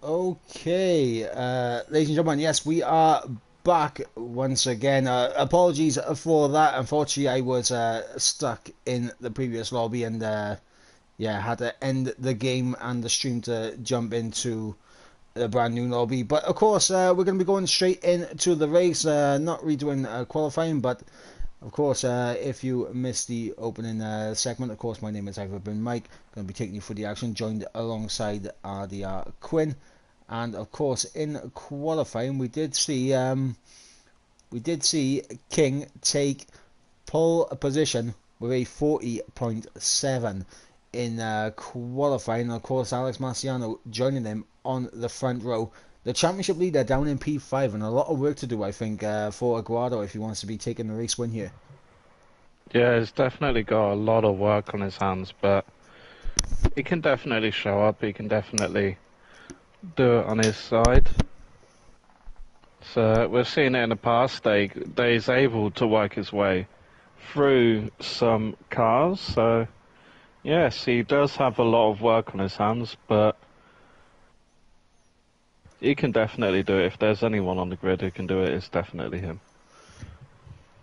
Okay, ladies and gentlemen, yes, we are back once again. Apologies for that. Unfortunately, I was stuck in the previous lobby and yeah, had to end the game and the stream to jump into the brand new lobby. But of course, we're going to be going straight into the race, not redoing qualifying, but of course, if you missed the opening segment, of course, my name is I've been Mike. Going to be taking you through the action, joined alongside RDR Quinn. And of course, in qualifying, we did see King take pole position with a 40.7 in qualifying. Of course, Alex Marciano joining him on the front row. The championship leader down in P5, and a lot of work to do, I think, for Aguado if he wants to be taking the race win here. Yeah, he's definitely got a lot of work on his hands, but he can definitely show up. He can definitely do it on his side. So we've seen it in the past. He's able to work his way through some cars. So yes, he does have a lot of work on his hands, but he can definitely do it. If there's anyone on the grid who can do it, it's definitely him.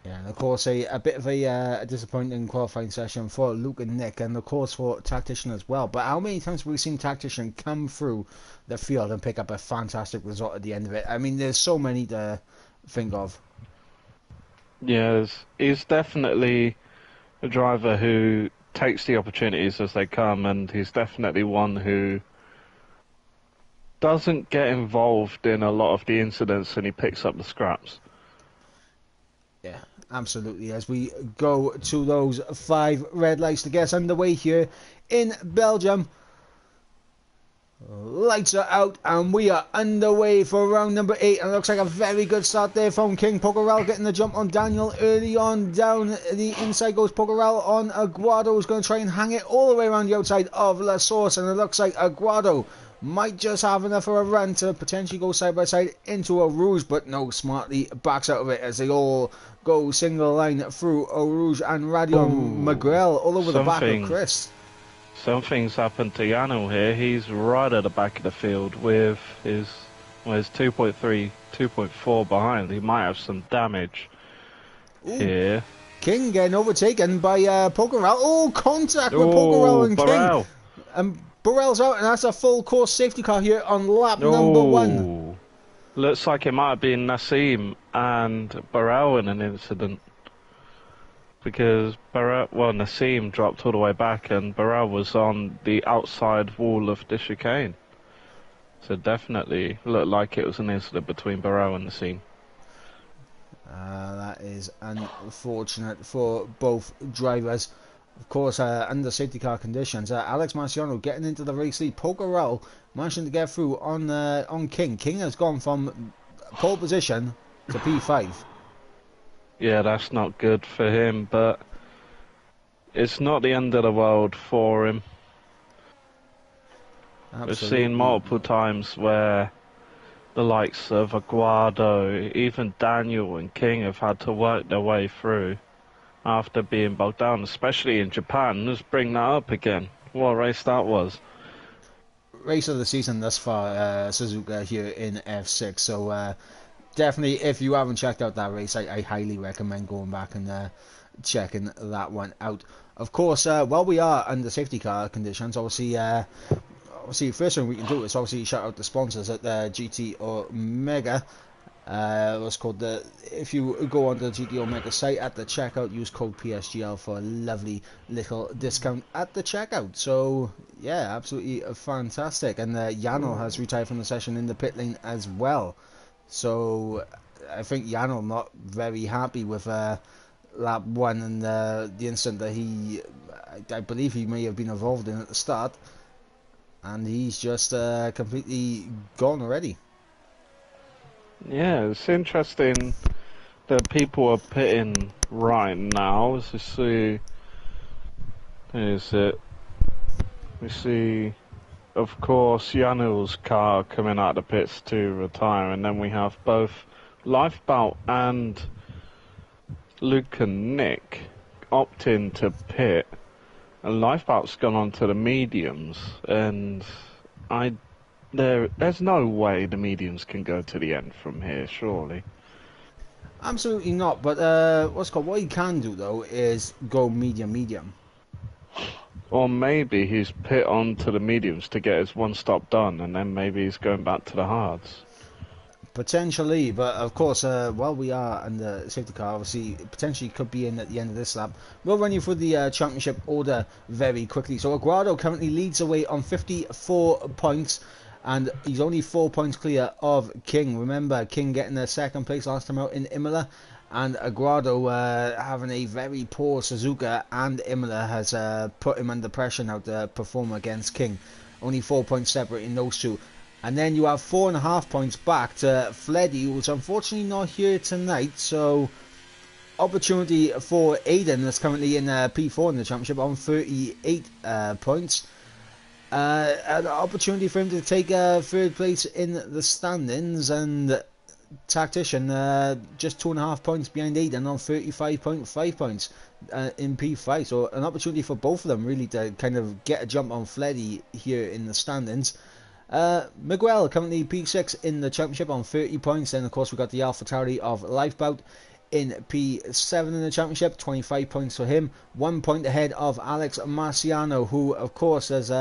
Yeah, and of course, a bit of a disappointing qualifying session for Luke and Nick, and of course for Tactician as well. But how many times have we seen Tactician come through the field and pick up a fantastic result at the end of it? I mean, there's so many to think of. Yes, he's definitely a driver who takes the opportunities as they come, and he's definitely one who doesn't get involved in a lot of the incidents, and he picks up the scraps. Yeah, absolutely. As we go to those 5 red lights to get us underway here in Belgium. Lights are out and we are underway for round number 8, and it looks like a very good start there from King. Pokerel getting the jump on Daniel early on. Down the inside goes Pokerel on Aguado, who's going to try and hang it all the way around the outside of La Source, and it looks like Aguado might just have enough of a run to potentially go side by side into a Rouge, but no, smartly backs out of it as they all go single line through a Rouge and Radion Ooh, McGrell all over the back of something Chris. something's happened to Yano here. He's right at the back of the field with his 2.3, 2.4 behind. He might have some damage Ooh, here. King getting overtaken by Pokerel. Oh, contact with Pokerel Oh, and King. Burrell. And Burrell's out, and that's a full course safety car here on lap number 1. Oh, looks like it might have been Nassim and Burrell in an incident. Because Nassim dropped all the way back and Burrell was on the outside wall of the chicane. So definitely looked like it was an incident between Burrell and Nassim. That is unfortunate for both drivers. Of course, under safety car conditions, Alex Marciano getting into the race lead. Pokerel managing to get through on King. King has gone from pole position to P5. Yeah, that's not good for him, but it's not the end of the world for him. We've seen Absolutely. multiple times where the likes of Aguado, even Daniel and King have had to work their way through after being bogged down, especially in Japan. Let's bring that up again. What a race that was. Race of the season thus far, Suzuka here in F6. So definitely, if you haven't checked out that race, I highly recommend going back and checking that one out. Of course, while we are under safety car conditions, obviously, first thing we can do is obviously shout out the sponsors at GT Omega. What's called if you go on the GT Omega site at the checkout, use code PSGL for a lovely little discount at the checkout. So yeah, absolutely fantastic. And Yano has retired from the session in the pit lane as well. So I think Yano not very happy with lap 1 and the incident that I believe he may have been involved in at the start, and he's just completely gone already. Yeah, it's interesting that people are pitting right now. As we see, is it? We see, of course, Janel's car coming out of the pits to retire, and then we have both Lifebout and Luke and Nick opting to pit, and Lifebout's gone on to the mediums, and I There's no way the mediums can go to the end from here, surely. Absolutely not. But what he can do though is go medium, medium. Or maybe he's pit on to the mediums to get his one stop done, and then maybe he's going back to the hards. Potentially, but of course, while we are in the safety car, obviously, potentially could be in at the end of this lap. We'll run you through the championship order very quickly. So Aguado currently leads away on 54 points, and he's only 4 points clear of King. Remember, King getting the second place last time out in Imola, and Aguado having a very poor Suzuka, and Imola has put him under pressure now to perform against King. Only 4 points separating those two. And then you have 4.5 points back to Fleddy, who's unfortunately not here tonight. So, opportunity for Aiden, that's currently in P4 in the championship, on 38 points. An opportunity for him to take third place in the standings. And Tactician, just 2.5 points behind Aiden on 35.5 points in P5. So, an opportunity for both of them, really, to kind of get a jump on Fleddy here in the standings. Miguel currently P6 in the championship on 30 points. Then of course we've got the AlphaTauri of Lifeboat in P7 in the championship, 25 points for him, 1 point ahead of Alex Marciano, who of course has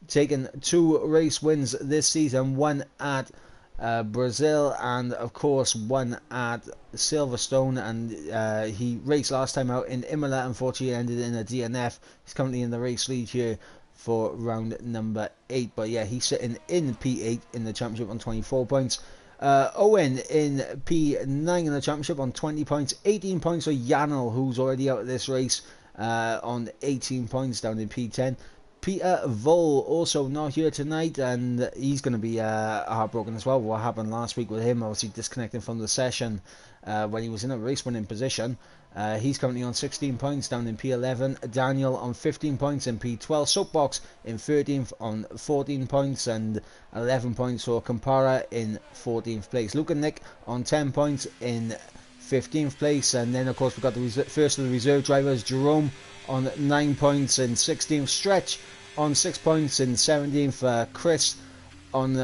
taken 2 race wins this season, one at Brazil and of course one at Silverstone, and he raced last time out in Imola. Unfortunately ended in a DNF. He's currently in the race lead here for round number 8, but yeah, he's sitting in P8 in the championship on 24 points. Owen in P9 in the championship on 20 points, 18 points for Janel, who's already out of this race, on 18 points down in P10. Peter Vol also not here tonight, and he's going to be heartbroken as well. What happened last week with him, obviously disconnecting from the session when he was in a race winning position. He's currently on 16 points down in P11. Daniel on 15 points in P12. Soapbox in 13th on 14 points, and 11 points for Campara in 14th place. Luke and Nick on 10 points in 15th place, and then of course we've got the first of the reserve drivers, Jerome on 9 points in 16th. Stretch on 6 points in 17th. Chris on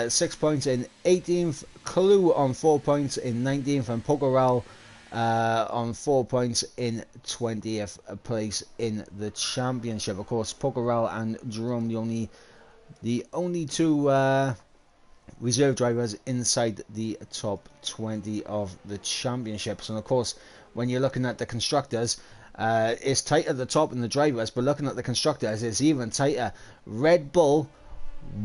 6 points in 18th. Clue on 4 points in 19th, and Pokeral on 4 points in 20th place in the championship. Of course, Pokeral and Jerome, the only two reserve drivers inside the top 20 of the championships. And of course, when you're looking at the constructors, it's tight at the top in the drivers, but looking at the constructors, it's even tighter. Red Bull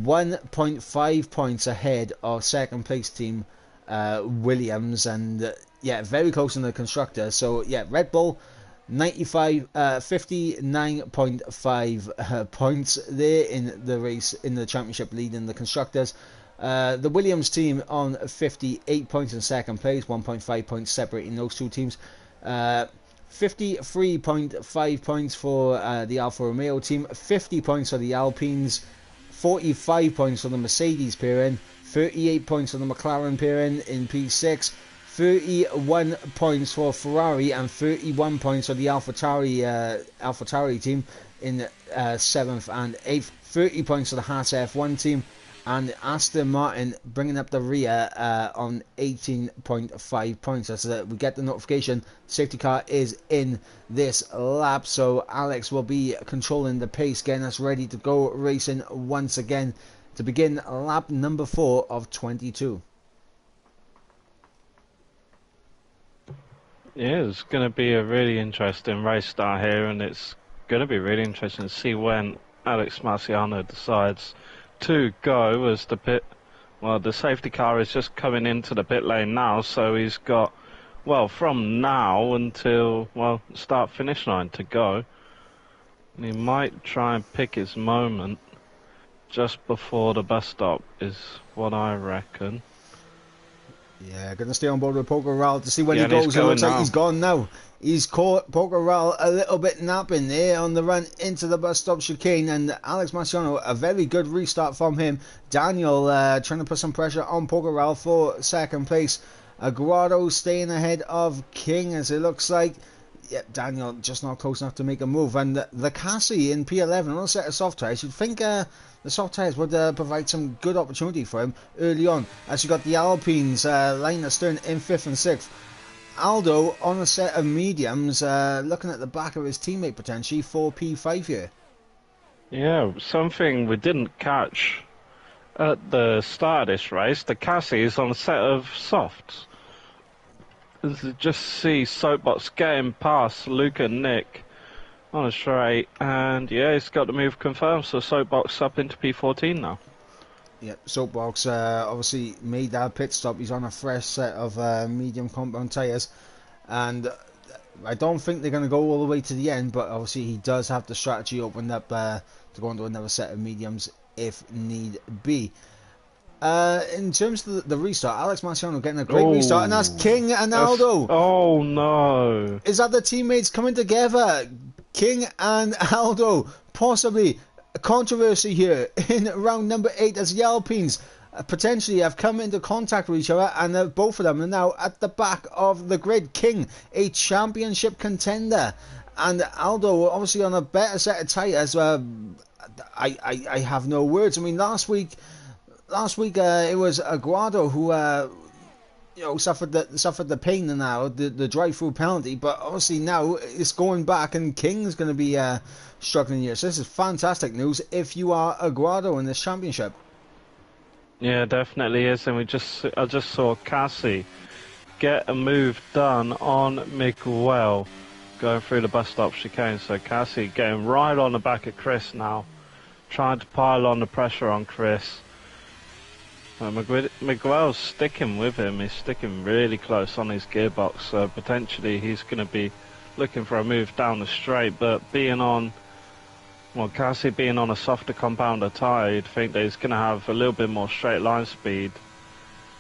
1.5 points ahead of second place team Williams, and yeah, very close in the constructors. So yeah, Red Bull 59.5 points there in the race, in the championship lead in the constructors. The Williams team on 58 points in second place, 1.5 points separating those two teams. 53.5 points for the Alfa Romeo team, 50 points for the Alpines, 45 points for the Mercedes pairing, 38 points for the McLaren pairing in P6, 31 points for Ferrari, and 31 points for the AlphaTauri team in 7th and 8th, 30 points for the Haas F1 team, and Aston Martin bringing up the rear on 18.5 points. As we get the notification, safety car is in this lap, so Alex will be controlling the pace, getting us ready to go racing once again to begin lap number 4 of 22. Yeah, it's going to be a really interesting race start here, and it's going to be really interesting to see when Alex Marciano decides to go, as the safety car is just coming into the pit lane now, so he's got, well, from now until, well, start finish line to go. And he might try and pick his moment just before the bus stop, is what I reckon. Yeah, going to stay on board with Pokeral to see when he goes. It looks like he's gone now. He's caught Pokeral a little bit napping there on the run into the bus stop chicane, and Alex Marciano, a very good restart from him. Daniel trying to put some pressure on Pokeral for second place. Aguado staying ahead of King, as it looks like. Yep, Daniel just not close enough to make a move. And the Cassie in P11 on a set of soft tyres. You'd think the soft tyres would provide some good opportunity for him early on. As you got the Alpines, line astern in 5th and 6th. Aldo on a set of mediums, looking at the back of his teammate potentially for P5 here. Yeah, something we didn't catch at the start of this race. The Cassie is on a set of softs. Just see Soapbox getting past Luca and Nick on a straight, and yeah, he's got the move confirmed, so Soapbox up into P14 now. Yep, Soapbox obviously made that pit stop. He's on a fresh set of medium compound tyres, and I don't think they're going to go all the way to the end, but obviously he does have the strategy opened up to go into another set of mediums if need be. In terms of the restart, Alex Marciano getting a great restart, and that's King and Aldo. Oh no! Is that the teammates coming together? King and Aldo, possibly a controversy here in round number 8 as the Alpines potentially have come into contact with each other, and both of them are now at the back of the grid. King, a championship contender, and Aldo obviously on a better set of tyres. I have no words. I mean, last week it was Aguado who suffered the pain and now the drive-through penalty, but obviously now it's going back and King's going to be struggling here. So this is fantastic news if you are Aguado in this championship. Yeah, definitely is, and I just saw Cassie get a move done on Miguel going through the bus stop chicane. So Cassie getting right on the back of Chris now, trying to pile on the pressure on Chris. Miguel's sticking with him. He's sticking really close on his gearbox, so potentially he's going to be looking for a move down the straight. But Cassie being on a softer compounder tyre, you'd think that he's going to have a little bit more straight line speed.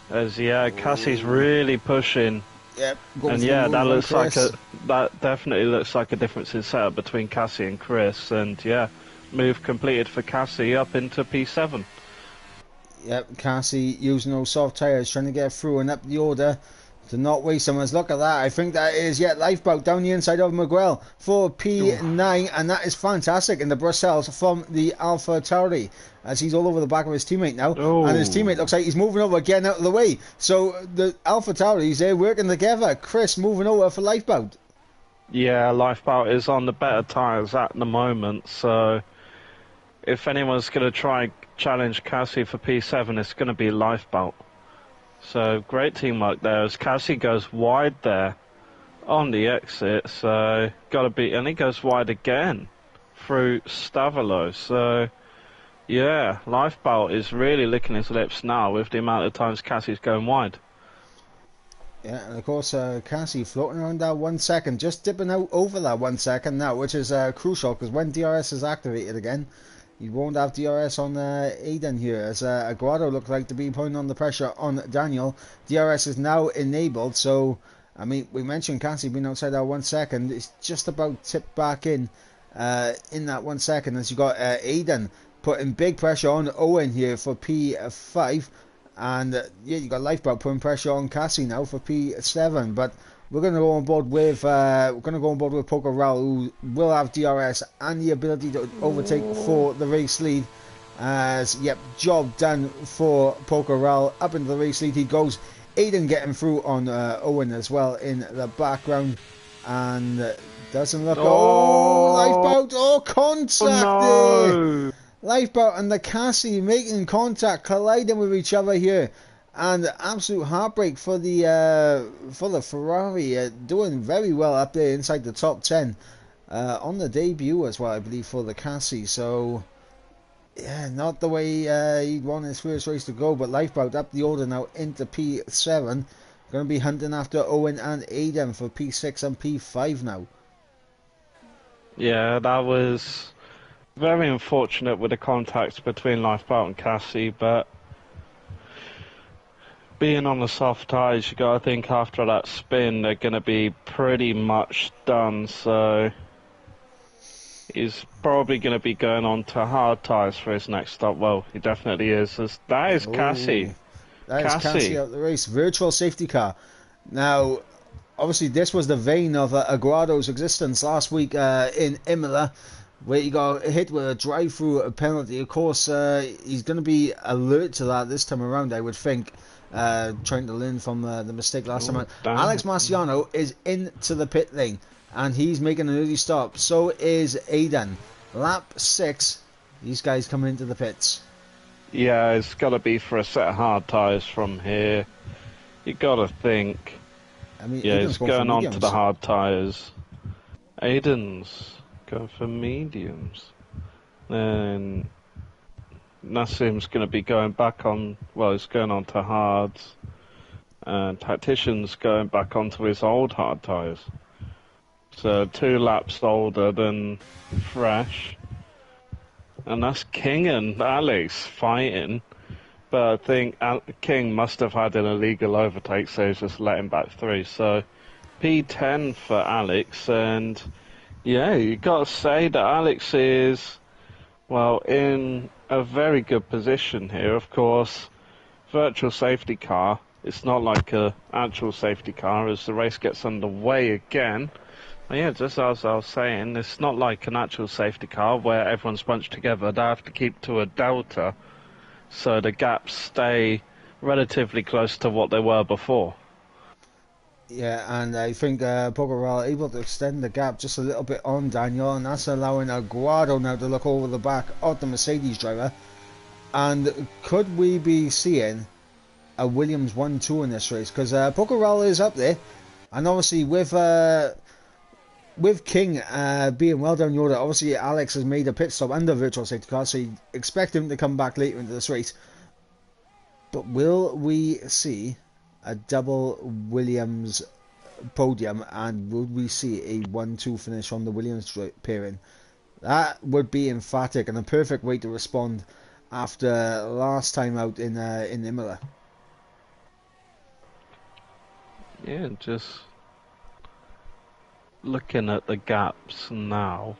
Cassie's really pushing. Yep. And yeah, that definitely looks like a difference in setup between Cassie and Chris. And yeah, move completed for Cassie up into P7. Yep, Cassie using those soft tyres, trying to get through and up the order to not waste someone's. Look at that. I think that is, Lifeboat down the inside of Miguel for P9, and that is fantastic in the Brussels from the Alpha Tauri, as he's all over the back of his teammate now. And his teammate looks like he's moving over, getting out of the way. So the Alpha Tauris, they're working together. Chris moving over for Lifeboat. Yeah, Lifeboat is on the better tyres at the moment, so if anyone's going to try challenge Cassie for P7, it's going to be Lifeboat. So great teamwork there as Cassie goes wide there on the exit. So and he goes wide again through Stavolo. So yeah, Lifeboat is really licking his lips now with the amount of times Cassie's going wide. Yeah, and of course Cassie floating around that 1 second, just dipping out over that 1 second now, which is crucial because when DRS is activated again, you won't have DRS on Aiden here, as Aguado looks like to be putting on the pressure on Daniel. DRS is now enabled, so I mean, we mentioned Cassie being outside that 1 second. It's just about tipped back in that 1 second, as you got Aiden putting big pressure on Owen here for P5, and you got Lifeboat putting pressure on Cassie now for P7. But we're going to go on board with Poker Raul, who will have DRS and the ability to overtake for the race lead. As job done for Poker Raul. Up into the race lead he goes. Aiden getting through on Owen as well in the background, and doesn't look. Lifeboat! Contact there. Lifeboat and the Cassie making contact, colliding with each other here. And absolute heartbreak for the Ferrari, doing very well up there inside the top 10 on the debut as well, I believe, for the Cassie. So yeah, not the way he'd want his first race to go, but Lifeboat up the order now into P7. Going to be hunting after Owen and Aiden for P6 and P5 now. Yeah, that was very unfortunate with the contacts between Lifeboat and Cassie, but being on the soft tyres, you got to think after that spin they're going to be pretty much done. So he's probably going to be going on to hard tyres for his next stop. Well, he definitely is. That is Cassie. That is Cassie out the race. Virtual safety car. Now, obviously this was the vein of Aguado's existence last week in Imola, where he got hit with a drive-through penalty. Of course, he's going to be alert to that this time around, I would think, trying to learn from the mistake last time Oh, out. damn Alex it. Marciano is into the pit lane, and he's making an early stop. So is Aidan. Lap 6, these guys coming into the pits. Yeah, it's got to be for a set of hard tyres from here. You got to think. I mean, Yeah, Aidan's he's going for going on to the mediums. hard tyres. Aiden's going for mediums. And Nassim's going to be going back on, well, he's going on to hards. And Tactician's going back onto his old hard tyres. So 2 laps older than Fresh. And that's King and Alex fighting. But I think King must have had an illegal overtake, so he's just let him back through. So P10 for Alex, and yeah, you got to say that Alex is, well, in a very good position here. Of course, virtual safety car. It's not like a actual safety car as the race gets underway again. And yeah, just as I was saying, it's not like an actual safety car where everyone's bunched together. They have to keep to a delta, so the gaps stay relatively close to what they were before. Yeah, and I think Pogarel able to extend the gap just a little bit on Daniel, and that's allowing Aguado now to look over the back of the Mercedes driver. And could we be seeing a Williams 1-2 in this race? Because Pogarel is up there, and obviously with King being well down the order, obviously Alex has made a pit stop under virtual safety car, so you expect him to come back later into this race. But will we see a double Williams podium, and would we see a 1-2 finish from the Williams pairing? That would be emphatic and a perfect way to respond after last time out in Imola. Yeah, just looking at the gaps now.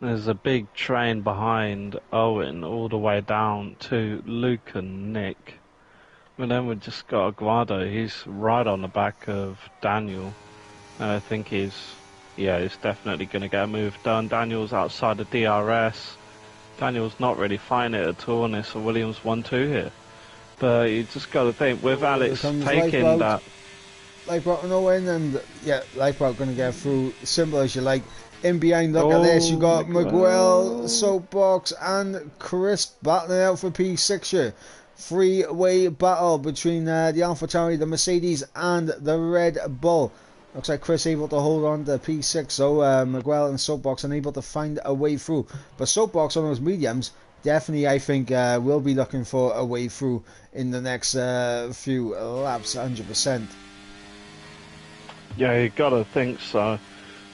There's a big train behind Owen all the way down to Luke and Nick. And then we've just got Aguado. He's right on the back of Daniel. And I think he's definitely going to get a move done. Daniel's outside the DRS. Daniel's not really fighting it at all, and it's a Williams 1-2 here. But you just got to think, with Alex taking that... Lifeboat on Owen, and yeah, Lifeboat going to get through. Simple as you like. In behind, look at this. You got Miguel, Soapbox, and Chris battling out for P6 here. Three-way battle between the AlphaTauri, the Mercedes, and the Red Bull. Looks like Chris able to hold on to P6, so Miguel and Soapbox unable to find a way through. But Soapbox on those mediums, definitely I think will be looking for a way through in the next few laps, 100%. Yeah, you gotta think so.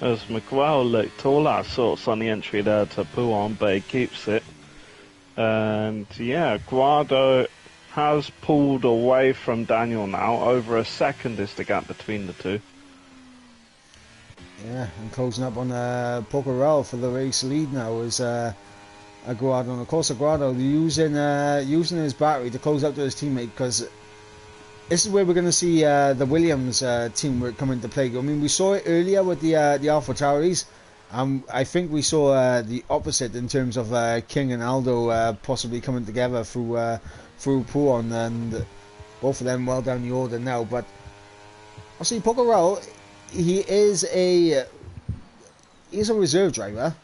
As Miguel looked all that sorts on the entry there to Pouon, but he keeps it. And yeah, Guado has pulled away from Daniel now. Over a second is the gap between the two. Yeah, and closing up on Pocarel for the race lead now is Aguado. And of course, Aguado using his battery to close out to his teammate, because this is where we're going to see the Williams teamwork come into play. I mean, we saw it earlier with the AlphaTauris. I think we saw the opposite in terms of King and Aldo possibly coming together through Pouon, and both of them well down the order now. But obviously, Pocarel, he's a reserve driver.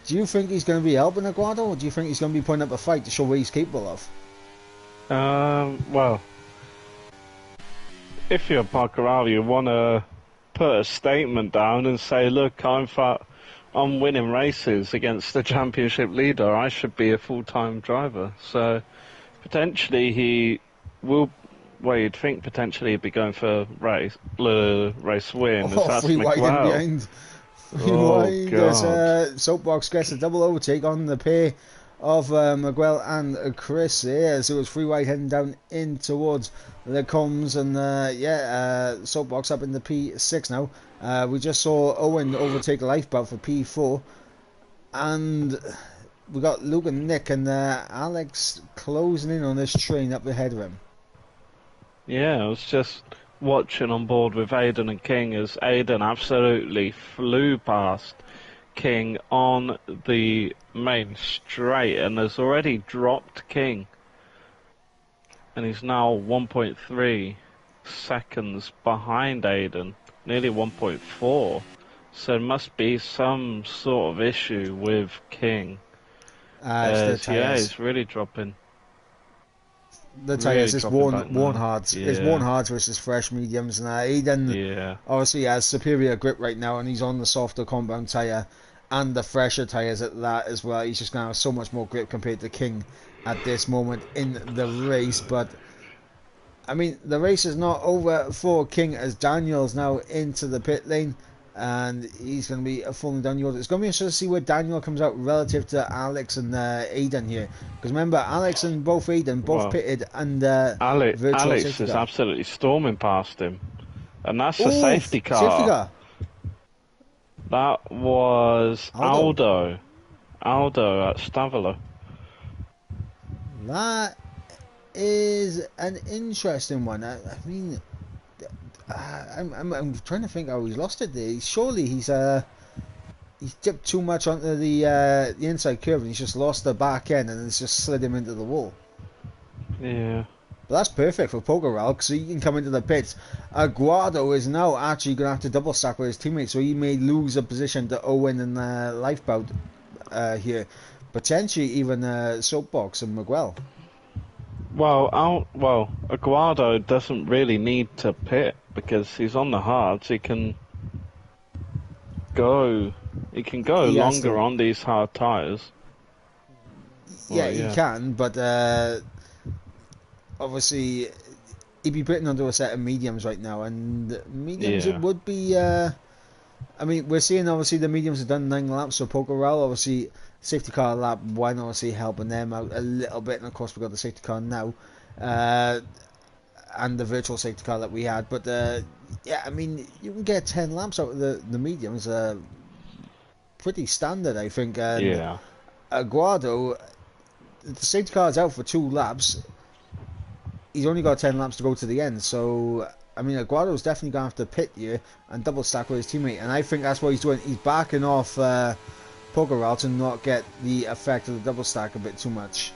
Do you think he's going to be helping Aguado, or do you think he's going to be putting up a fight to show what he's capable of? Well, if you're Parker, you want to put a statement down and say, look, I'm winning races against the championship leader. I should be a full-time driver. So potentially he will. Well, you'd think potentially he'd be going for race win. Oh, free wide in behind. Free wide. God. Soapbox gets a double overtake on the pair of Miguel and Chris here. So it was free wide heading down in towards the comms, and Soapbox up in the P6 now. We just saw Owen overtake Lifeboat for P4, and we got Luke and Nick and Alex closing in on this train up ahead of him. Yeah, I was just watching on board with Aiden and King as Aiden absolutely flew past King on the main straight and has already dropped King. And he's now 1.3 seconds behind Aiden, nearly 1.4. So there must be some sort of issue with King. It's the tyres. He's really dropping. The Really tyres, it's dropping back worn now. hards. Yeah. It's worn hards versus fresh mediums, and Aiden Yeah. obviously has superior grip right now, and he's on the softer compound tyre and the fresher tyres at that as well. He's just going to have so much more grip compared to King at this moment in the race. But I mean, the race is not over for King as Daniel's now into the pit lane, and he's going to be falling down the order. It's going to be interesting to see where Daniel comes out relative to Alex and Aiden here. Because remember, Alex and Aiden pitted and Alex safety is car. absolutely storming past him. And that's a Ooh, safety car. Safety car. That was Aldo Aldo at Stavolo. That is an interesting one. I mean, I'm trying to think how he's lost it there. Surely he's dipped too much onto the inside curve and he's just lost the back end and it's just slid him into the wall. Yeah. But that's perfect for Pokerel because he can come into the pits. Aguado is now actually going to have to double stack with his teammates, so he may lose a position to Owen and Lifeboat here. Potentially even Soapbox and Miguel. Well, Aguado doesn't really need to pit because he's on the hards. He can go longer on these hard tyres. Yeah, he can, but obviously he'd be putting onto a set of mediums right now, and mediums it would be. I mean, we're seeing obviously the mediums have done 9 laps, so Pokerel obviously safety car lap one, obviously helping them out a little bit, and of course we've got the safety car now, and the virtual safety car that we had. But yeah, I mean, you can get 10 laps out of the mediums, pretty standard, I think. And Aguado, the safety car is out for 2 laps. He's only got 10 laps to go to the end, so I mean, Aguado's definitely going to have to pit here and double stack with his teammate, and I think that's what he's doing. He's backing off Pokerel to not get the effect of the double stack a bit too much.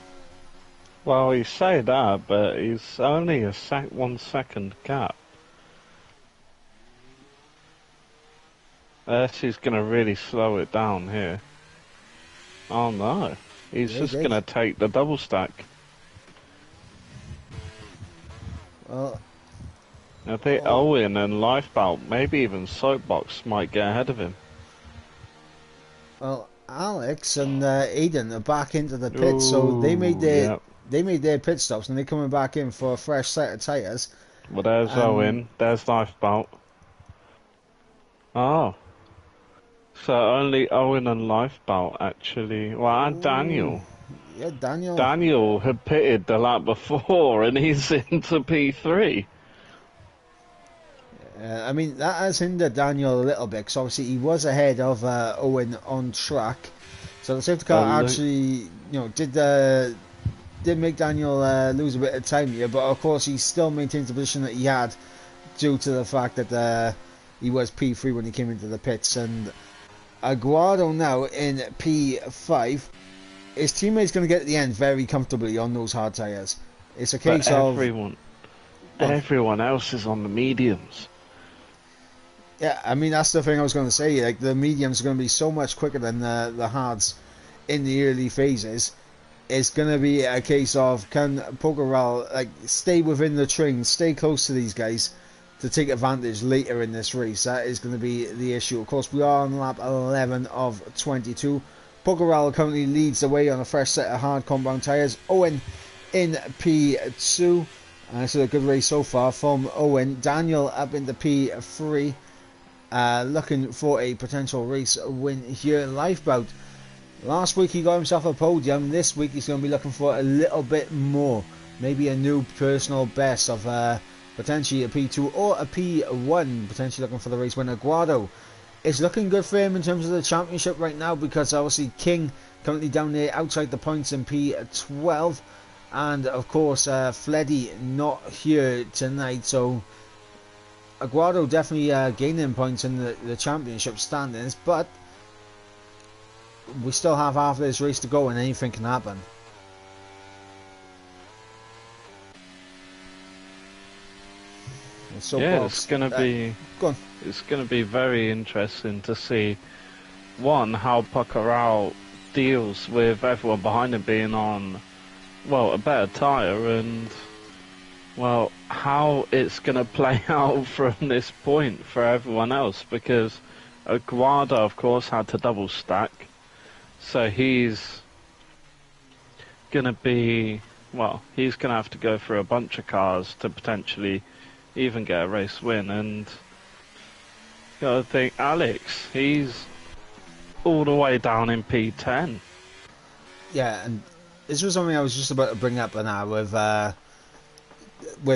Well, you say that, but he's only a 1 second gap. He's going to really slow it down here. Oh no, he's just going to take the double stack. Well, I think Owen and Lifeboat, maybe even Soapbox, might get ahead of him. Well, Alex and Aiden are back into the pit, so they made their pit stops, and they're coming back in for a fresh set of tyres. Well, there's Owen, there's Lifeboat. Oh. So only Owen and Lifeboat, actually. Well, and Daniel. Yeah, Daniel. Daniel had pitted the lap before, and he's into P3. I mean, that has hindered Daniel a little bit, because obviously he was ahead of Owen on track. So the safety car actually, did make Daniel lose a bit of time here, but of course he still maintains the position that he had due to the fact that he was P3 when he came into the pits. And Aguado now in P5. His teammate's going to get at the end very comfortably on those hard tyres. It's a case of... Everyone else is on the mediums. Yeah, I mean, that's the thing I was going to say. Like, the mediums are going to be so much quicker than the hards in the early phases. It's going to be a case of, can Pokerel stay within the train, stay close to these guys to take advantage later in this race? That is going to be the issue. Of course, we are on lap 11 of 22. Pokerel currently leads the way on a fresh set of hard compound tyres. Owen in P2. So a good race so far from Owen. Daniel up into P3. Looking for a potential race win here. Lifeboat. Last week he got himself a podium. This week he's going to be looking for a little bit more. Maybe a new personal best of potentially a P2 or a P1. Potentially looking for the race win. Aguado. It's looking good for him in terms of the championship right now, because obviously King currently down there outside the points in P12. And of course Fleddy not here tonight, so Aguado definitely gaining points in the championship standings, but we still have half this race to go and anything can happen. So yeah, it's gonna be go on. it's gonna be very interesting to see how Pacquiao deals with everyone behind him being on a better tyre, and how it's gonna play out from this point for everyone else, because Aguado of course had to double stack, so he's gonna have to go through a bunch of cars to potentially even get a race win. And you gotta think Alex, he's all the way down in P10. Yeah, and this was something I was just about to bring up now with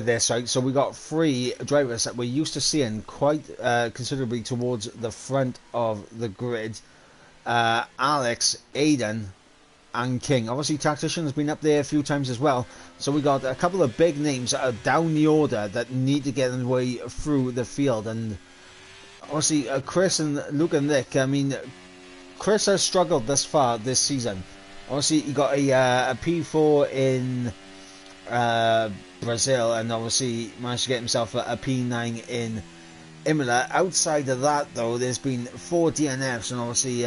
this, right? So we got 3 drivers that we're used to seeing quite considerably towards the front of the grid. Alex, Aiden, and King. Obviously, Tactician has been up there a few times as well. So we got a couple of big names that are down the order that need to get their way through the field. And obviously, Chris and Luke and Nick, I mean, Chris has struggled this far this season. Obviously, he got a P4 in Brazil, and obviously managed to get himself a P9 in Imola. Outside of that, though, there's been 4 DNFs, and obviously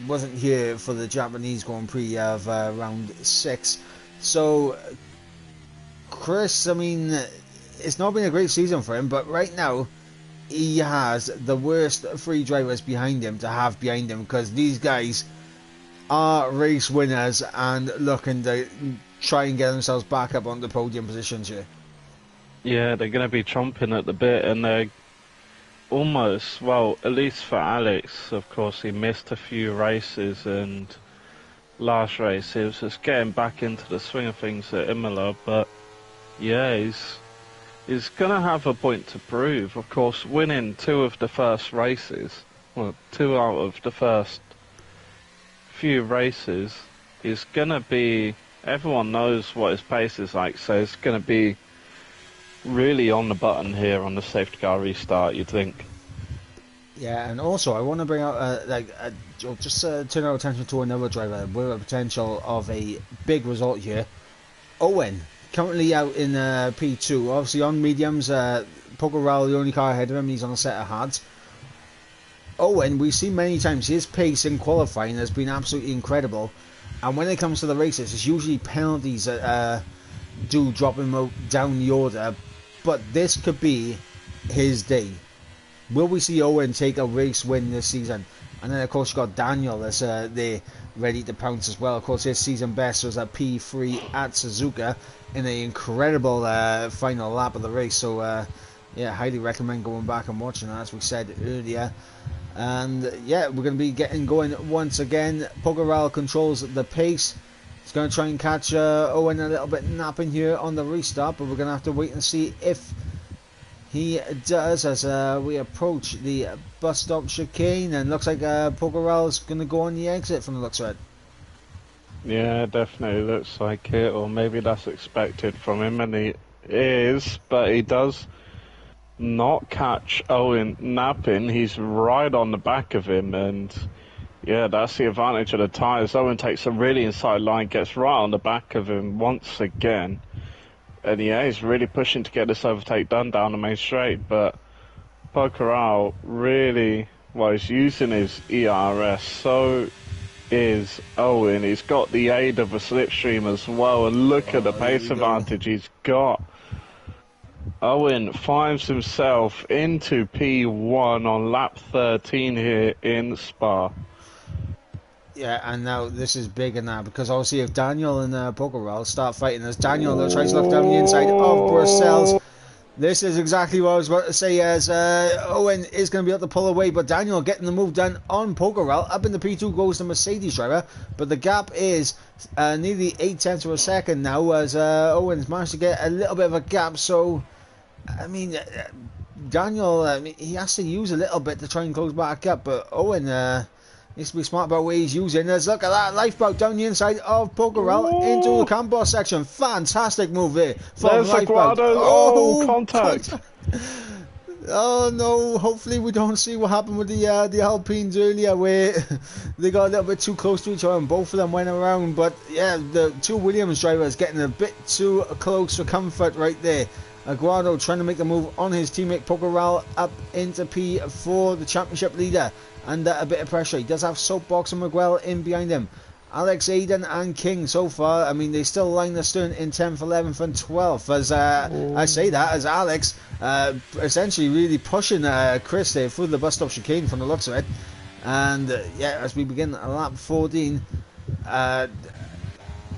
wasn't here for the Japanese Grand Prix of round 6. So, Chris, I mean, it's not been a great season for him, but right now, he has the worst 3 drivers behind him to have behind him, because these guys are race winners and looking to try and get themselves back up on the podium positions here. Yeah, they're going to be chomping at the bit, and they're almost, at least for Alex, of course, he missed a few races, and last race he was just getting back into the swing of things at Imola, but yeah, he's going to have a point to prove. Of course, winning 2 of the first races, 2 out of the first few races, is going to be, everyone knows what his pace is like, so it's going to be really on the button here on the safety car restart, you'd think. Yeah, and also I want to bring out just turn our attention to another driver with a potential of a big result here. Owen, currently out in P2, obviously on mediums. Pogorel, the only car ahead of him, he's on a set of hards. Owen, we've seen many times his pace in qualifying has been absolutely incredible, and when it comes to the races, it's usually penalties that do drop him down the order. But this could be his day. Will we see Owen take a race win this season? And then of course you've got Daniel that's there ready to pounce as well. Of course his season best was a P3 at Suzuka in an incredible final lap of the race. So yeah, highly recommend going back and watching that, as we said earlier. And yeah, we're going to be getting going once again. Pogorel controls the pace. He's going to try and catch Owen a little bit napping here on the restart, but we're going to have to wait and see if he does as we approach the bus stop chicane. And looks like Pogorel is going to go on the exit from the looks of it. Yeah, definitely looks like it, or maybe that's expected from him, and he is, but he does not catch Owen napping. He's right on the back of him, and yeah, that's the advantage of the tyres. Owen takes a really inside line, gets right on the back of him once again, and yeah, he's really pushing to get this overtake done down the main straight, but Pogorel really, he's using his ERS, so is Owen. He's got the aid of a slipstream as well, and look at the pace advantage he's got. Owen finds himself into P1 on lap 13 here in Spa. Yeah, and now this is bigger now, because obviously if Daniel and Pogorel start fighting, as Daniel tries to look down the inside of Brussels, this is exactly what I was about to say, as Owen is going to be able to pull away, but Daniel getting the move done on Pogorel. Up in the P2 goes the Mercedes driver, but the gap is nearly 8 tenths of a second now, as Owen's managed to get a little bit of a gap. So I mean, Daniel, he has to use a little bit to try and close back up, but Owen needs to be smart about what he's using. Let's look at that lifeboat down the inside of Pogorel into the camber section. Fantastic move there from There's lifeboat. Aguado. Oh, contact. Oh no, hopefully we don't see what happened with the Alpines earlier where they got a little bit too close to each other and both of them went around. But yeah, the two Williams drivers getting a bit too close for comfort right there. Aguado trying to make the move on his teammate Pocoral up into P4, the championship leader, under a bit of pressure. He does have Soapbox and Miguel in behind him. Alex, Aiden and King so far, I mean, they still line the stern in 10th, 11th and 12th as I say that as Alex essentially really pushing Chris there through the bus stop chicane from the looks of it. And yeah, as we begin lap 14, Owen,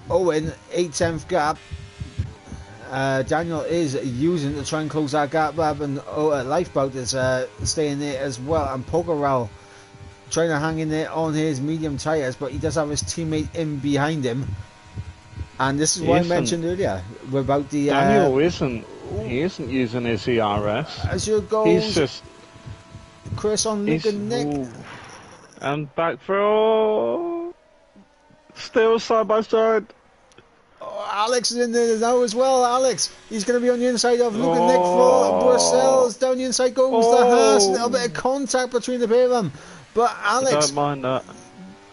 8th gap. Daniel is using to try and close that gap up, and Lifeboat is staying there as well, and Pokerel trying to hang in there on his medium tyres, but he does have his teammate in behind him. And this is what I mentioned earlier about the Daniel isn't using his ERS. As you go, he's just Chris on Luke and Nick. Ooh. And back for still side by side. Oh, Alex is in there now as well. Alex, he's going to be on the inside of Luke and Nick for Brussels. Down the inside goes the Haas. A little bit of contact between the pair of them. But Alex, I don't mind that.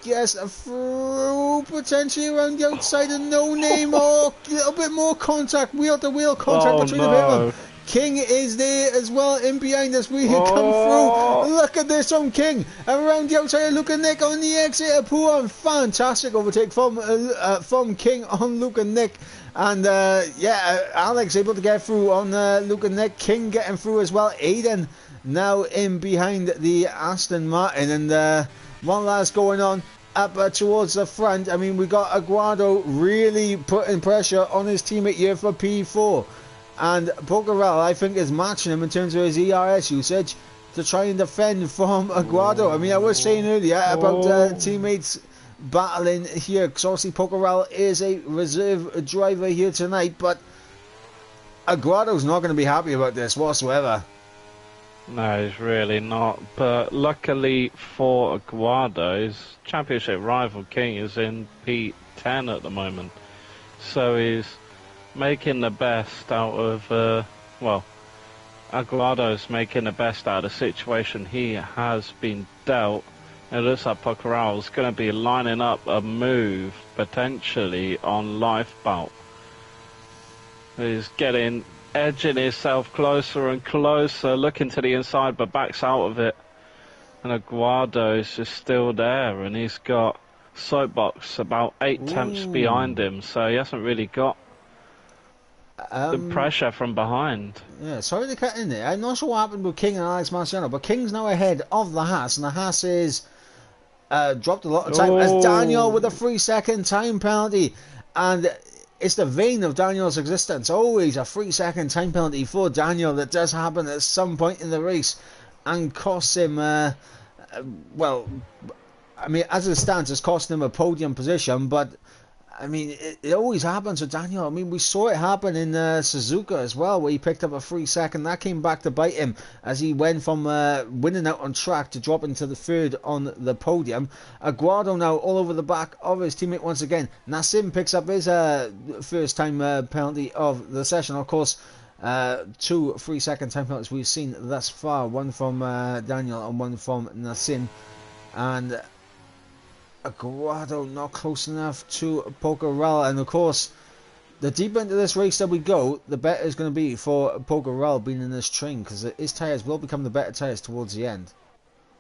Yes, through potentially around the outside and no name or a little bit more contact, wheel to wheel contact between the pair of them. King is there as well in behind us. We come through. Look at this from King. Around the outside, look at Nick on the exit of Puan. Fantastic overtake from King on Luke and Nick. And Alex able to get through on Luke and Nick. King getting through as well. Aiden now in behind the Aston Martin. And one last going on up towards the front. I mean, we got Aguado really putting pressure on his teammate here for P4. And Pokerel, I think, is matching him in terms of his ERS usage to try and defend from Aguado. I mean, I was saying earlier about teammates battling here, because obviously Pokerel is a reserve driver here tonight, but Aguado's not going to be happy about this whatsoever. No, he's really not. But luckily for Aguado, his championship rival King is in P10 at the moment. So he's making the best out of, Aguado's making the best out of the situation he has been dealt. It looks like Pokeral's going to be lining up a move, potentially, on Lifeboat. He's edging himself closer and closer, looking to the inside, but backs out of it. And Aguado is just still there, and he's got Soapbox about 8 tenths behind him, so he hasn't really got the pressure from behind. Yeah, sorry to cut in there. I'm not sure what happened with King and Alex Marciano, but King's now ahead of the Haas, and the Haas is dropped a lot of time as Daniel with a 3-second time penalty. And it's the vein of Daniel's existence. Always a 3-second time penalty for Daniel that does happen at some point in the race and costs him, I mean, as it stands, it's costing him a podium position, but I mean, it always happens with Daniel. I mean, we saw it happen in Suzuka as well, where he picked up a 3-second. That came back to bite him as he went from winning out on track to dropping to the third on the podium. Aguado now all over the back of his teammate once again. Nassim picks up his first time penalty of the session. Of course, 2 3-second time penalties we've seen thus far. One from Daniel and one from Nassim. And Aguado not close enough to Pokerel, and of course the deeper into this race that we go, the better it's going to be for Pokerel being in this train, because his tyres will become the better tyres towards the end.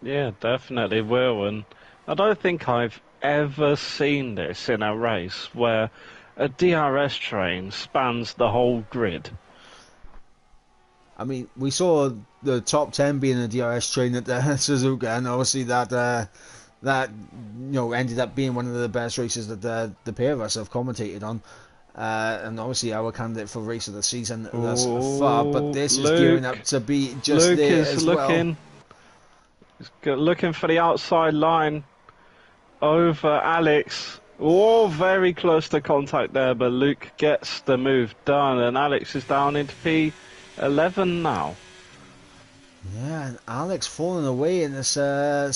Yeah, definitely will, and I don't think I've ever seen this in a race where a DRS train spans the whole grid. I mean, we saw the top 10 being a DRS train at Suzuka, and obviously that ended up being one of the best races that the pair of us have commentated on, and obviously our candidate for race of the season thus far. But this is gearing up to be just Luke there is as looking, well. He's looking for the outside line over Alex. Oh, very close to contact there, but Luke gets the move done, and Alex is down into P11 now. Yeah, and Alex falling away in this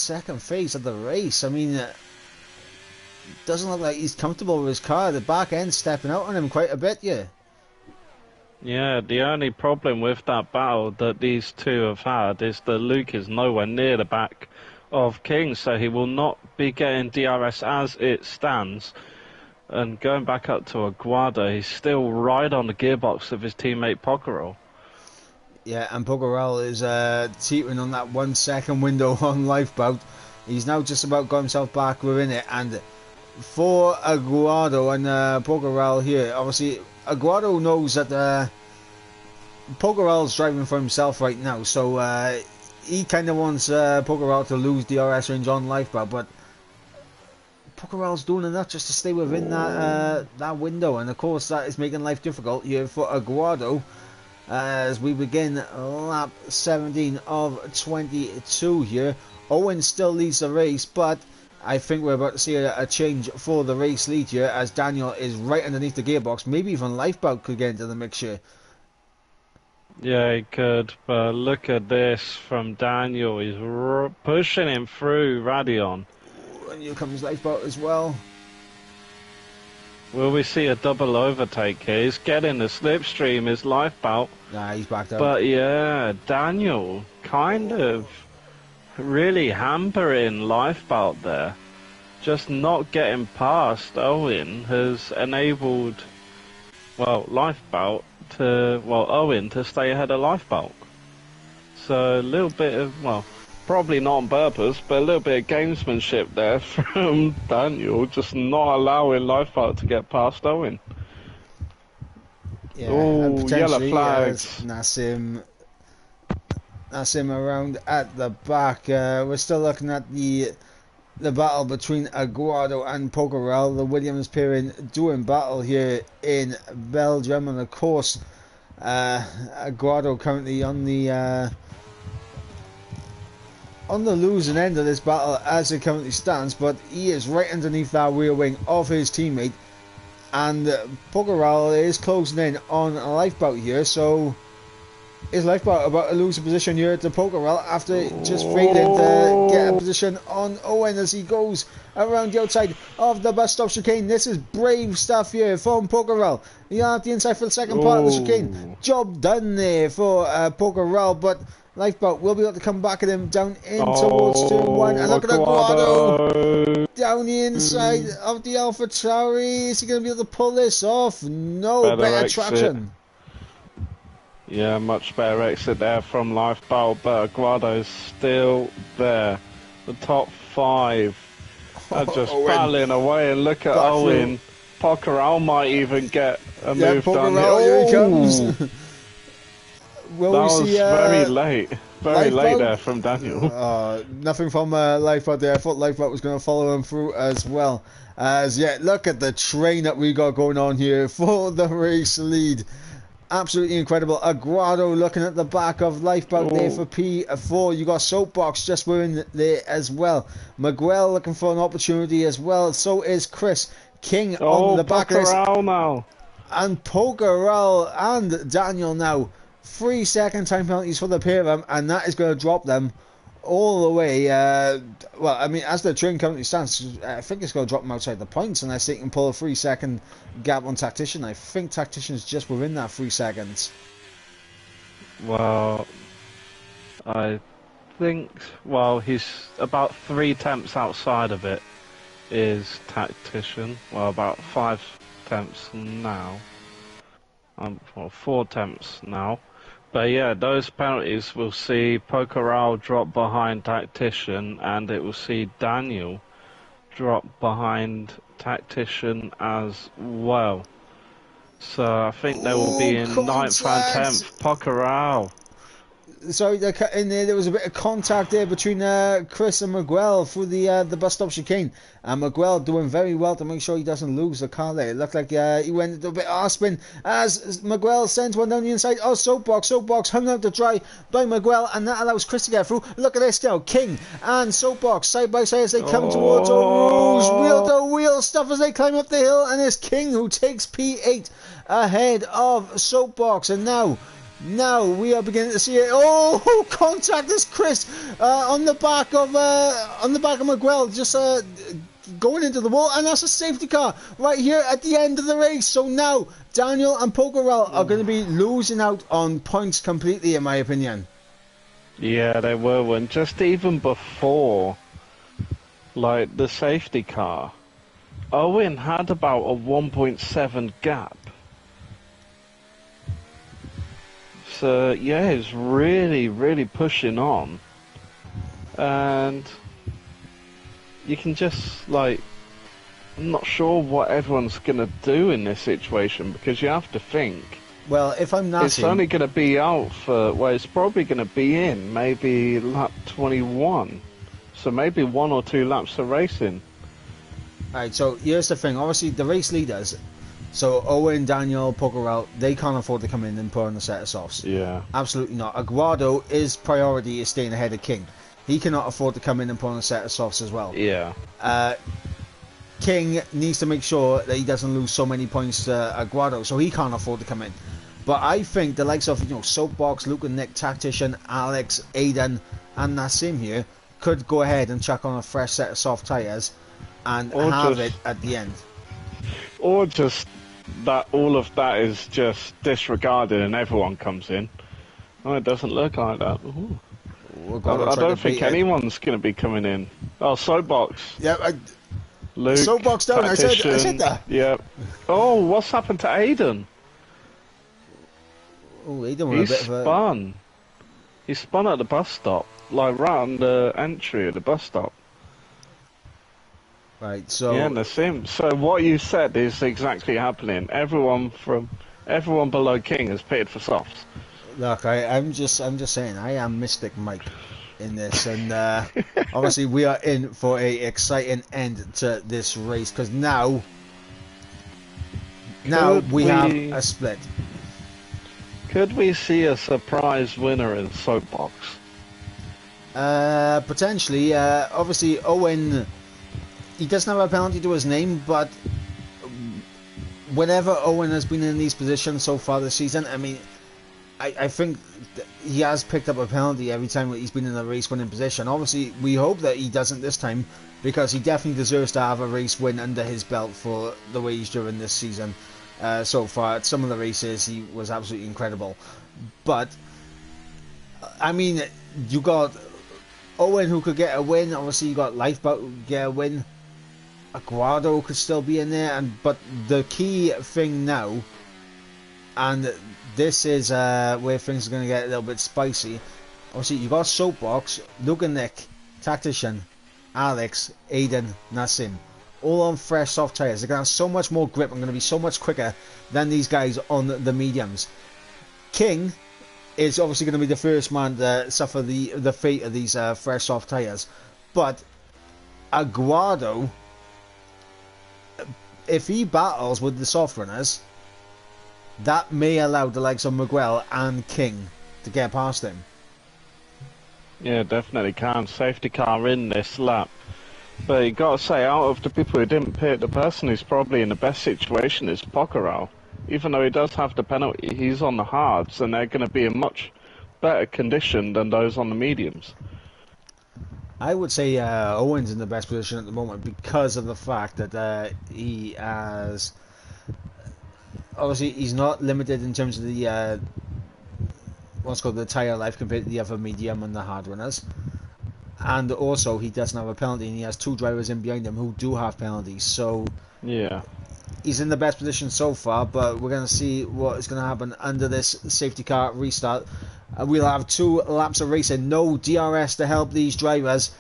second phase of the race. I mean, doesn't look like he's comfortable with his car. The back end stepping out on him quite a bit, yeah. Yeah, the only problem with that battle that these two have had is that Luke is nowhere near the back of King, so he will not be getting DRS as it stands. And going back up to Aguado, he's still right on the gearbox of his teammate Pockerel. Yeah, and Pogorel is teetering on that 1 second window on Lifeboat. He's now just about got himself back within it, and for Aguado and Pogorel here, obviously Aguado knows that Pogorel's driving for himself right now, so he kind of wants Pogorel to lose DRS range on Lifeboat, but Pogorel's doing enough just to stay within that window, and of course that is making life difficult here for Aguado. As we begin lap 17 of 22 here. Owen still leads the race, but I think we're about to see a change for the race lead here, as Daniel is right underneath the gearbox. Maybe even Lifeboat could get into the mix here. Yeah, he could, but look at this from Daniel. He's pushing him through Radion. And here comes Lifeboat as well. Will we see a double overtake here? He's getting the slipstream, his Lifeboat. Nah, he's backed out. But yeah, Daniel kind of really hampering Lifeboat there. Just not getting past Owen has enabled, well, Owen to stay ahead of Lifeboat. So a little bit of, well, probably not on purpose, but a little bit of gamesmanship there from Daniel, just not allowing Lifeboat to get past Owen. Yeah, oh, yellow flags. Nassim around at the back. We're still looking at the battle between Aguado and Pogorel. The Williams pairing doing battle here in Belgium, and of course Aguado currently on the losing end of this battle as it currently stands, but he is right underneath that rear wing of his teammate, and Pogorel is closing in on Lifeboat here, so is Lifeboat about to lose a position here to Pogorel after just failing to get a position on Owen as he goes around the outside of the bus stop chicane. This is brave stuff here from Pogorel. He on the inside for the second part of the chicane. Job done there for Pogorel, but Lifeboat will be able to come back at him down in towards turn 1. And look at Aguado down the inside of the Alpha Tauri. Is he going to be able to pull this off? No, better traction. Yeah, much better exit there from Lifeboat, but Aguado's still there. The top 5 are just battling away, and look at Owen. Pockerel might even get a move done here. Here he comes. That was very late there from Daniel. Nothing from Lifeboat there. I thought Lifeboat was going to follow him through as well. Look at the train that we got going on here for the race lead. Absolutely incredible. Aguado looking at the back of Lifeboat there for P4. You got Soapbox just within there as well. Miguel looking for an opportunity as well. So is Chris. King on the back of this. Now. And Pogorel and Daniel now. 3 second time penalties for the pair of them, and that is going to drop them all the way. Well, I mean, as the train currently stands, I think it's going to drop them outside the points unless they can pull a 3 second gap on Tactician. I think Tactician's just within that 3 seconds. Well, I think, well, he's about 3 tenths outside of it is Tactician. Well, about 5 tenths now. Well, 4 tenths now. But yeah, those penalties will see Pockerel drop behind Tactician, and it will see Daniel drop behind Tactician as well. So I think they will be in 9th and 10th. Pockerel. Sorry, in there was a bit of contact there between Chris and Miguel through the bus stop chicane. And Miguel doing very well to make sure he doesn't lose the car there. It looked like he went into a bit of arse-spin as Miguel sends one down the inside. Oh, Soapbox hung out to dry by Miguel, and that allows Chris to get through. Look at this now, King and Soapbox side by side as they come towards Rouge. Wheel-to-wheel stuff as they climb up the hill, and it's King who takes P8 ahead of Soapbox. And now we are beginning to see it. Oh, contact is Chris on the back of Miguel, just going into the wall, and that's a safety car right here at the end of the race. So now Daniel and Pokerell are going to be losing out on points completely, in my opinion. Yeah, they were. And just even before, like, the safety car, Owen had about a 1.7 gap. So, yeah, he's really, really pushing on. And you can just, like, I'm not sure what everyone's going to do in this situation, because you have to think. Well, if I'm not It's only going to be out for, well, it's probably going to be in maybe lap 21. So maybe 1 or 2 laps of racing. Alright, so here's the thing. Obviously, the race leaders, so Owen, Daniel, Pokerell, they can't afford to come in and put on a set of softs. Yeah. Absolutely not. Aguado, his priority is staying ahead of King. He cannot afford to come in and put on a set of softs as well. Yeah. King needs to make sure that he doesn't lose so many points to Aguado, so he can't afford to come in. But I think the likes of, Soapbox, Luke and Nick, Tactician, Alex, Aiden, and Nassim here could go ahead and chuck on a fresh set of soft tyres and have it at the end. Or just that all of that is just disregarded and everyone comes in. Oh, it doesn't look like that. I don't think anyone's going to be coming in. Oh, Soapbox. Yeah, Luke, Soapbox down. I said that. Yeah. Oh, what's happened to Aiden? Oh, Aiden was a bit of a... spun. He spun at the bus stop, like right on the entry of the bus stop. Right, so... Yeah, the same. So what you said is exactly happening. Everyone below King has pitted for softs. Look, I'm just saying, I am Mystic Mike in this, and obviously we are in for a exciting end to this race, because now we have a split. Could we see a surprise winner in Soapbox? Potentially. Obviously, Owen, he doesn't have a penalty to his name, but whenever Owen has been in these positions so far this season, I mean, I think he has picked up a penalty every time he's been in a race-winning position. Obviously, we hope that he doesn't this time, because he definitely deserves to have a race win under his belt for the way he's driven this season. So far, at some of the races, he was absolutely incredible. But, I mean, you got Owen who could get a win. Obviously, you got Lifeboat who could get a win. Aguado could still be in there. But the key thing now, and this is where things are going to get a little bit spicy. Obviously, you got Soapbox, Luke and Nick, Tactician, Alex, Aiden, Nassim. All on fresh soft tyres. They're going to have so much more grip and going to be so much quicker than these guys on the mediums. King is obviously going to be the first man to suffer the fate of these fresh soft tyres. But Aguado, if he battles with the soft runners, that may allow the likes of Miguel and King to get past him. Yeah, definitely can. Safety car in this lap. But you got to say, out of the people who didn't pit, the person who's probably in the best situation is Pokerell. Even though he does have the penalty, he's on the hards, and they're going to be in much better condition than those on the mediums. I would say Owen's in the best position at the moment because of the fact that he has... Obviously, he's not limited in terms of the what's called the tyre life compared to the other medium and the hard runners. And also, he doesn't have a penalty, and he has 2 drivers in behind him who do have penalties. So, yeah, he's in the best position so far, but we're going to see what is going to happen under this safety car restart. We'll have 2 laps of racing, no DRS to help these drivers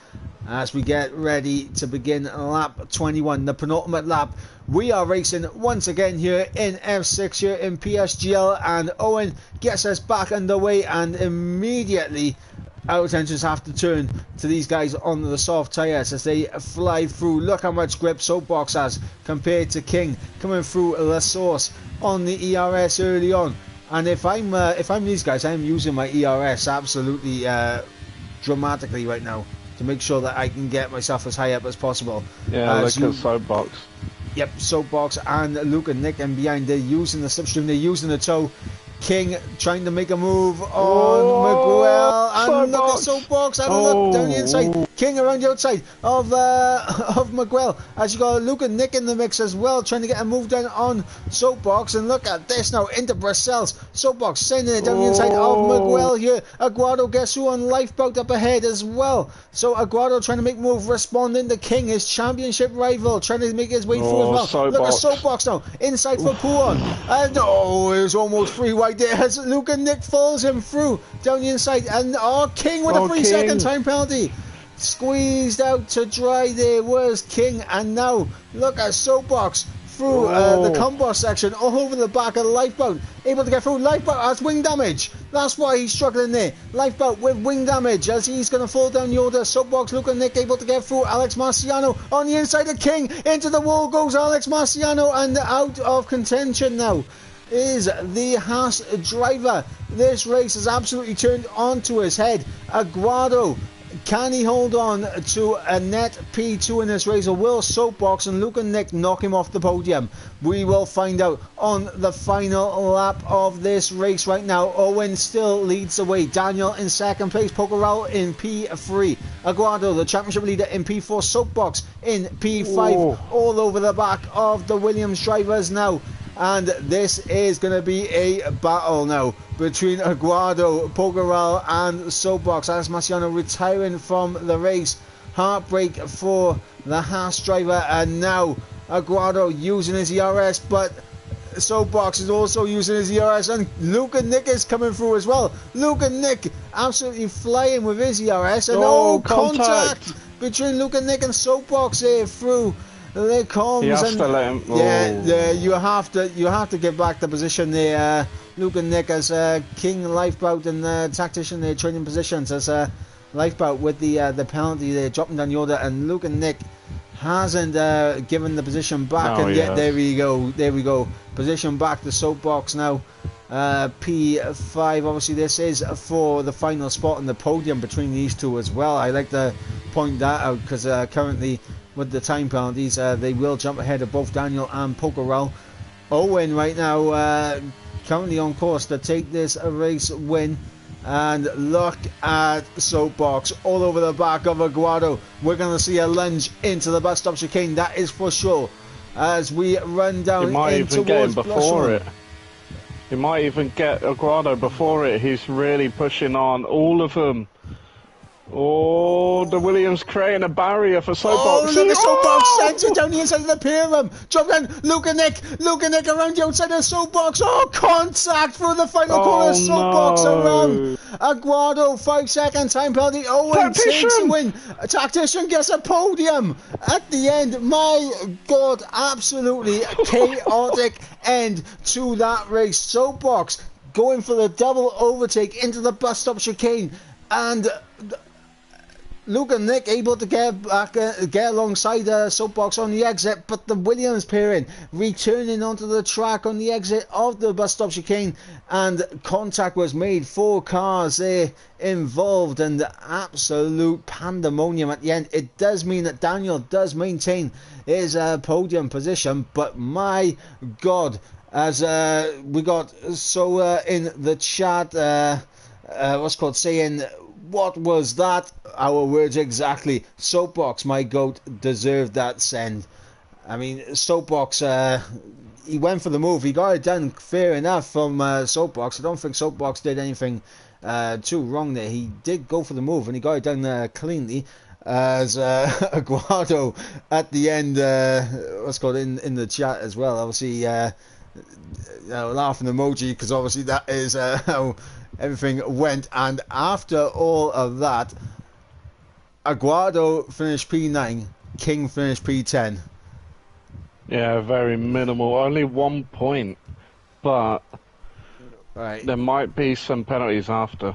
as we get ready to begin lap 21, the penultimate lap. We are racing once again here in F6 here in PSGL, and Owen gets us back underway, and immediately our attentions have to turn to these guys on the soft tyres as they fly through. Look how much grip Soapbox has compared to King coming through La Source on the ERS early on. And if I'm these guys, I'm using my ERS absolutely dramatically right now to make sure that I can get myself as high up as possible. Yeah, look at Soapbox. Yep, Soapbox and Luke and Nick and behind. They're using the slipstream, they're using the toe. King trying to make a move on Miguel, and look at Soapbox, and look down the inside. King around the outside of Miguel. As you got Luke and Nick in the mix as well, trying to get a move down on Soapbox. And look at this now, into Bracels. Soapbox sending it down the inside of Miguel here. Aguado gets through on Lifeboat up ahead as well. So Aguado trying to make move, responding to King, his championship rival, trying to make his way through as well. Soapbox. Look at Soapbox now, inside for Puon. And it was almost free wide there as Luke and Nick follows him through down the inside. And King with a 3-second time penalty. Squeezed out to dry there was King. And now look at Soapbox through the combo section, all over the back of the Lifeboat, able to get through. Lifeboat has wing damage, that's why he's struggling there. Lifeboat with wing damage as he's going to fall down the order. Soapbox, Luke and Nick able to get through. Alex Marciano on the inside of King, into the wall goes Alex Marciano, and out of contention now is the Haas driver. This race has absolutely turned onto his head. Aguado, can he hold on to a net P2 in this race, or will Soapbox and Luke and Nick knock him off the podium? We will find out on the final lap of this race right now. Owen still leads the way. Daniel in second place. Pokerel in P3. Aguado, the championship leader, in P4. Soapbox in P5. All over the back of the Williams drivers now. And this is going to be a battle now between Aguado, Pokerel and Soapbox. Alex Marciano retiring from the race. Heartbreak for the Haas driver. And now Aguado using his ERS, but Soapbox is also using his ERS. And Luke and Nick is coming through as well. Luke and Nick absolutely flying with his ERS. And contact between Luke and Nick and Soapbox here through. There comes, he has to let him. Yeah, you have to give back the position there. Luke and Nick as King, Lifeboat, and Tactician, they're trading positions as Lifeboat with the penalty there, dropping down the order, and Luke and Nick hasn't given the position back, and yet there we go, position back to Soapbox now. P5, obviously this is for the final spot on the podium between these two as well. I like to point that out because currently with the time penalties, they will jump ahead of both Daniel and Pokerel. Owen right now currently on course to take this race win. And look at Soapbox all over the back of Aguado. We're going to see a lunge into the bus stop chicane, that is for sure, as we run down he might in even get him towards before it. He might even get Aguado before it. He's really pushing on all of them. Oh, the Williams creating a barrier for Soapbox. Look at Soapbox, sends it down the inside of the pyramid. Drop down, Luke and Nick around the outside of Soapbox. Contact for the final corner. Soapbox around. Aguado, 5-second time penalty. Owen takes the win. Tactician gets a podium at the end. My God, absolutely chaotic end to that race. Soapbox going for the double overtake into the bus stop chicane, and Luke and Nick able to get back, get alongside Soapbox on the exit, but the Williams pairing returning onto the track on the exit of the bus stop chicane, and contact was made. 4 cars there involved, and absolute pandemonium at the end. It does mean that Daniel does maintain his podium position, but my God, as we got in the chat, saying, what was that? Our words exactly. Soapbox, my GOAT, deserved that send. I mean, Soapbox, he went for the move. He got it done fair enough from Soapbox. I don't think Soapbox did anything too wrong there. He did go for the move and he got it done cleanly. As Aguado at the end, in the chat as well. Obviously, laughing emoji, because obviously that is how everything went. And after all of that, Aguado finished P9, King finished P10. Yeah, very minimal, only 1 point, but there might be some penalties after.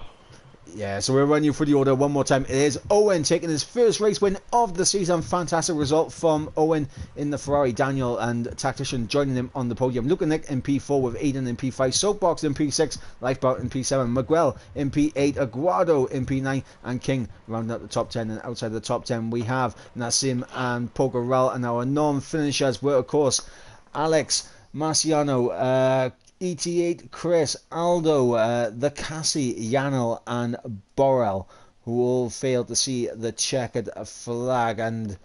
Yeah, so we'll run you through the order one more time. It is Owen taking his first race win of the season. Fantastic result from Owen in the Ferrari. Daniel and Tactician joining him on the podium. Luke and Nick in P4 with Aiden in P5. Soapbox in P6. Lifeboat in P7. Miguel in P8. Aguado in P9. And King rounding up the top 10. And outside the top 10 we have Nassim and Pokerel. And our non-finishers were, of course, Alex Marciano, ET8, Chris, Aldo, the Cassie, Yanel and Borrell. who all failed to see the checkered flag. And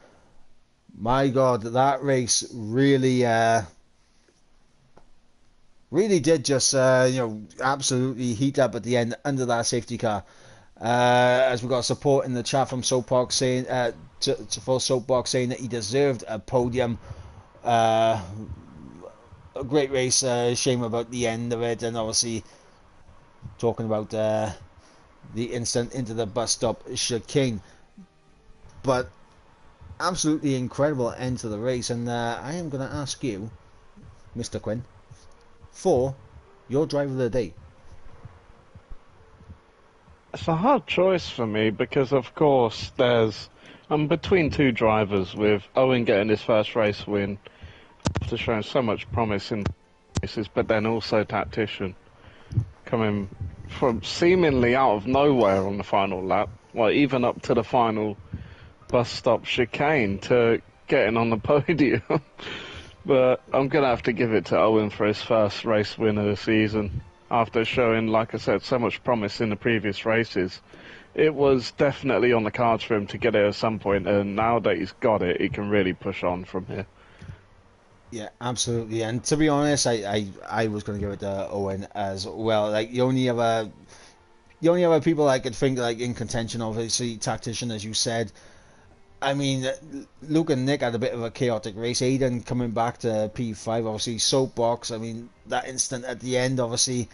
my God, that race really did just absolutely heat up at the end under that safety car. As we got support in the chat from Soapbox saying for Soapbox saying that he deserved a podium. A great race. Shame about the end of it, and obviously talking about the instant into the bus stop chicane. But absolutely incredible end to the race, and I am going to ask you, Mr. Quinn, for your driver of the day. It's a hard choice for me because, of course, I'm between two drivers, with Owen getting his first race win after showing so much promise in races, but then also Tactician coming from seemingly out of nowhere on the final lap, well, even up to the final bus stop chicane, to getting on the podium. But I'm going to have to give it to Owen for his first race win of the season. After showing, like I said, so much promise in the previous races, it was definitely on the cards for him to get it at some point, and now that he's got it, he can really push on from here. Yeah, absolutely. And to be honest, I was going to give it to Owen as well. Like the only other people I could think like in contention, obviously Tactician, as you said. I mean, Luke and Nick had a bit of a chaotic race. Aiden coming back to P5, obviously Soapbox. I mean, that instant at the end, obviously,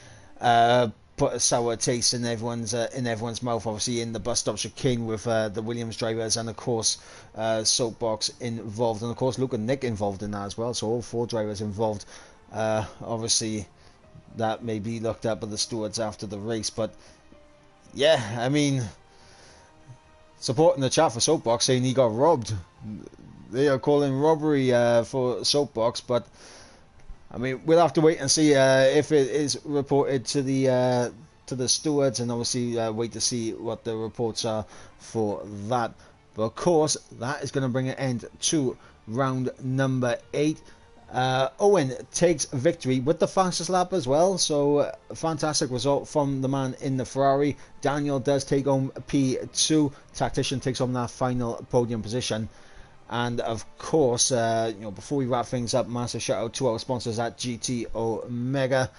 put a sour taste in everyone's mouth. Obviously, in the bus stop chicane with the Williams drivers, and of course, Soapbox involved, and of course Luke and Nick involved in that as well. So all four drivers involved. Obviously, that may be looked at by the stewards after the race, but yeah, I mean, support in the chat for Soapbox saying he got robbed. They are calling robbery for Soapbox, but I mean, we'll have to wait and see if it is reported to the stewards, and obviously wait to see what the reports are for that. But of course, that is going to bring an end to round number 8. Owen takes victory with the fastest lap as well, so fantastic result from the man in the Ferrari. Daniel does take home P2. Tactician takes home that final podium position. And of course, before we wrap things up, massive shout out to our sponsors at GT Omega.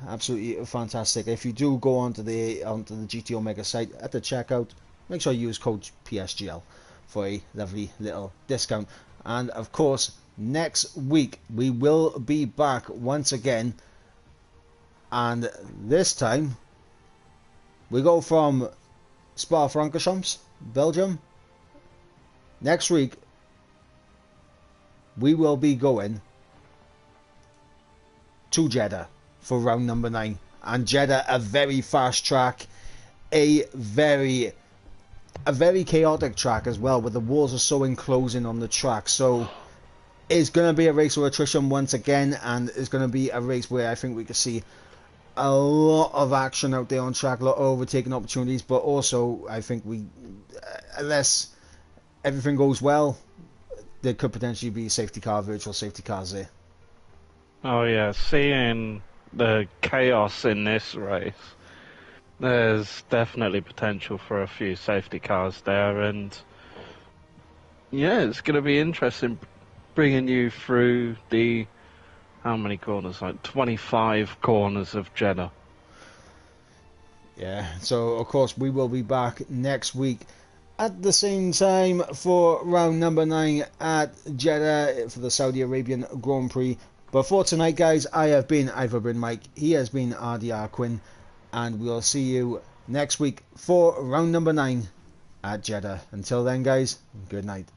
Absolutely fantastic. If you do go onto the GT Omega site at the checkout, make sure you use code PSGL for a lovely little discount. And of course, next week we will be back once again, and this time we go from Spa-Francorchamps, Belgium. Next week we will be going to Jeddah for round number 9, and Jeddah, a very fast track, a very chaotic track as well, where the walls are so enclosing on the track. So it's going to be a race with attrition once again, and it's going to be a race where I think we could see a lot of action out there on track, a lot of overtaking opportunities, but also I think unless everything goes well, there could potentially be virtual safety cars there. Oh yeah, seeing the chaos in this race, there's definitely potential for a few safety cars there, and yeah, it's going to be interesting bringing you through the, how many corners? Like 25 corners of Jeddah. Yeah, so of course we will be back next week at the same time for round number 9 at Jeddah for the Saudi Arabian Grand Prix. But for tonight, guys, I have been Ivor Bryn Mike. He has been RDR Quinn. And we'll see you next week for round number 9 at Jeddah. Until then, guys, good night.